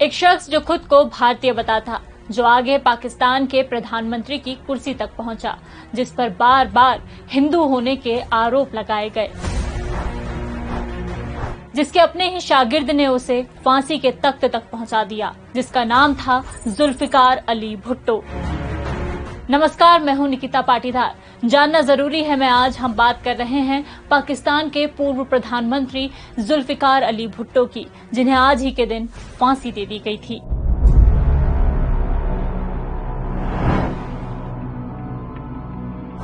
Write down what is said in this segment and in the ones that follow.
एक शख्स जो खुद को भारतीय बताता, जो आगे पाकिस्तान के प्रधानमंत्री की कुर्सी तक पहुंचा, जिस पर बार बार हिंदू होने के आरोप लगाए गए, जिसके अपने ही शागिर्द ने उसे फांसी के तख्त तक पहुंचा दिया, जिसका नाम था जुल्फिकार अली भुट्टो। नमस्कार, मैं हूं निकिता पाटीदार। जानना जरूरी है मैं आज हम बात कर रहे हैं पाकिस्तान के पूर्व प्रधानमंत्री जुल्फिकार अली भुट्टो की, जिन्हें आज ही के दिन फांसी दे दी गई थी।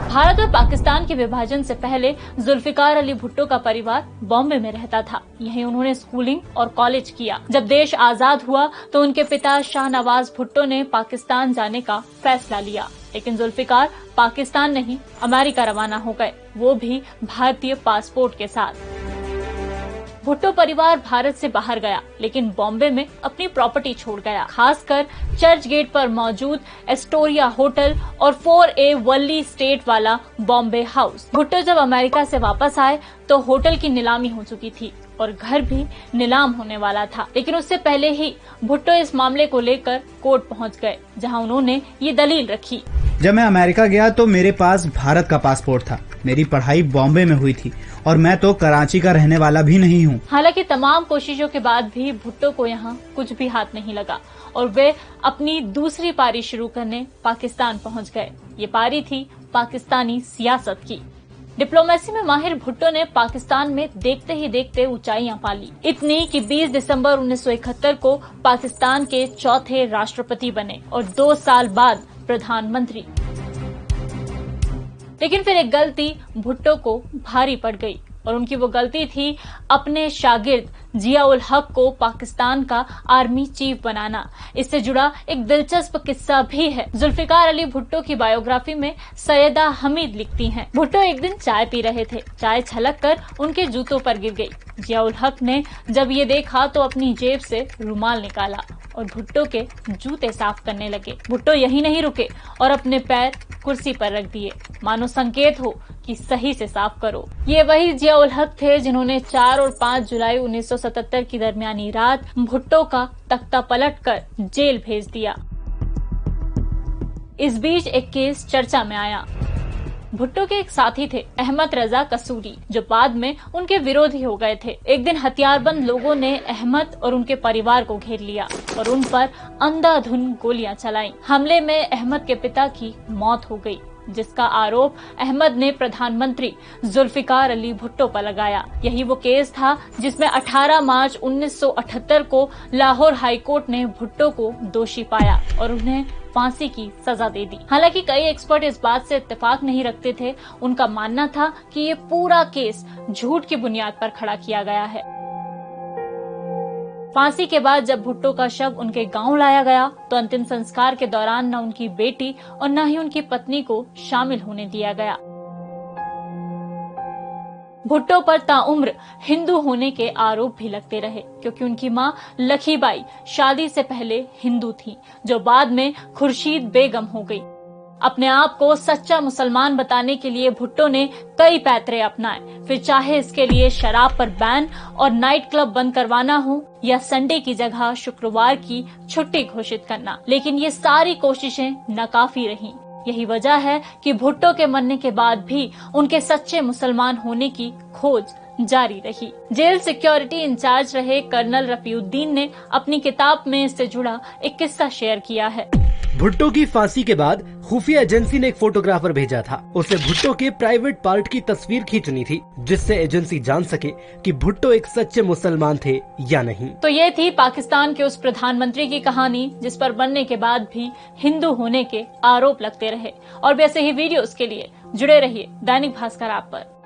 भारत और पाकिस्तान के विभाजन से पहले जुल्फिकार अली भुट्टो का परिवार बॉम्बे में रहता था। यहीं उन्होंने स्कूलिंग और कॉलेज किया। जब देश आजाद हुआ तो उनके पिता शाहनवाज भुट्टो ने पाकिस्तान जाने का फैसला लिया, लेकिन जुल्फिकार पाकिस्तान नहीं अमेरिका रवाना हो गए, वो भी भारतीय पासपोर्ट के साथ। भुट्टो परिवार भारत से बाहर गया, लेकिन बॉम्बे में अपनी प्रॉपर्टी छोड़ गया, खासकर चर्च गेट पर मौजूद एस्टोरिया होटल और 4A वल्ली स्टेट वाला बॉम्बे हाउस। भुट्टो जब अमेरिका से वापस आए तो होटल की नीलामी हो चुकी थी और घर भी नीलाम होने वाला था, लेकिन उससे पहले ही भुट्टो इस मामले को लेकर कोर्ट पहुंच गए, जहां उन्होंने ये दलील रखी। जब मैं अमेरिका गया तो मेरे पास भारत का पासपोर्ट था। मेरी पढ़ाई बॉम्बे में हुई थी और मैं तो कराची का रहने वाला भी नहीं हूँ। हालांकि तमाम कोशिशों के बाद भी भुट्टो को यहाँ कुछ भी हाथ नहीं लगा और वे अपनी दूसरी पारी शुरू करने पाकिस्तान पहुँच गए। ये पारी थी पाकिस्तानी सियासत की। डिप्लोमेसी में माहिर भुट्टो ने पाकिस्तान में देखते ही देखते ऊंचाइयां पा ली, इतनी कि 20 दिसंबर 1971 को पाकिस्तान के चौथे राष्ट्रपति बने और 2 साल बाद प्रधानमंत्री। लेकिन फिर एक गलती भुट्टो को भारी पड़ गई और उनकी वो गलती थी अपने शागिर्द जियाउल हक को पाकिस्तान का आर्मी चीफ बनाना। इससे जुड़ा एक दिलचस्प किस्सा भी है। जुल्फिकार अली भुट्टो की बायोग्राफी में सैयदा हमीद लिखती हैं, भुट्टो एक दिन चाय पी रहे थे, चाय छलक कर उनके जूतों पर गिर गई। जियाउल हक ने जब ये देखा तो अपनी जेब से रुमाल निकाला और भुट्टो के जूते साफ करने लगे। भुट्टो यहीं नहीं रुके और अपने पैर कुर्सी पर रख दिए, मानो संकेत हो कि सही से साफ करो। ये वही जियाउल हक थे जिन्होंने 4 और 5 जुलाई 1977 की दरमियानी रात भुट्टो का तख्ता पलटकर जेल भेज दिया। इस बीच एक केस चर्चा में आया। भुट्टो के एक साथी थे अहमद रजा कसूरी, जो बाद में उनके विरोधी हो गए थे। एक दिन हथियारबंद लोगों ने अहमद और उनके परिवार को घेर लिया और उन पर अंधाधुंध गोलियां चलाईं। हमले में अहमद के पिता की मौत हो गई, जिसका आरोप अहमद ने प्रधानमंत्री जुल्फिकार अली भुट्टो पर लगाया। यही वो केस था जिसमें 18 मार्च 1978 को लाहौर हाईकोर्ट ने भुट्टो को दोषी पाया और उन्हें फांसी की सजा दे दी। हालांकि कई एक्सपर्ट इस बात से इत्तेफाक नहीं रखते थे। उनका मानना था कि ये पूरा केस झूठ की बुनियाद पर खड़ा किया गया है। फांसी के बाद जब भुट्टो का शव उनके गांव लाया गया तो अंतिम संस्कार के दौरान न उनकी बेटी और न ही उनकी पत्नी को शामिल होने दिया गया। भुट्टो पर ताउम्र हिंदू होने के आरोप भी लगते रहे, क्योंकि उनकी मां लखीबाई शादी से पहले हिंदू थी, जो बाद में खुर्शीद बेगम हो गई। अपने आप को सच्चा मुसलमान बताने के लिए भुट्टो ने कई पैतरे अपनाए, फिर चाहे इसके लिए शराब पर बैन और नाइट क्लब बंद करवाना हो या संडे की जगह शुक्रवार की छुट्टी घोषित करना, लेकिन ये सारी कोशिशें नाकाफी रहीं। यही वजह है कि भुट्टो के मरने के बाद भी उनके सच्चे मुसलमान होने की खोज जारी रही। जेल सिक्योरिटी इंचार्ज रहे कर्नल रफीउद्दीन ने अपनी किताब में इससे जुड़ा एक किस्सा शेयर किया है। भुट्टो की फांसी के बाद खुफिया एजेंसी ने एक फोटोग्राफर भेजा था। उसे भुट्टो के प्राइवेट पार्ट की तस्वीर खींचनी थी, जिससे एजेंसी जान सके कि भुट्टो एक सच्चे मुसलमान थे या नहीं। तो ये थी पाकिस्तान के उस प्रधानमंत्री की कहानी जिस पर बनने के बाद भी हिंदू होने के आरोप लगते रहे। और भी ऐसे ही वीडियोस के लिए जुड़े रहिए दैनिक भास्कर ऐप पर।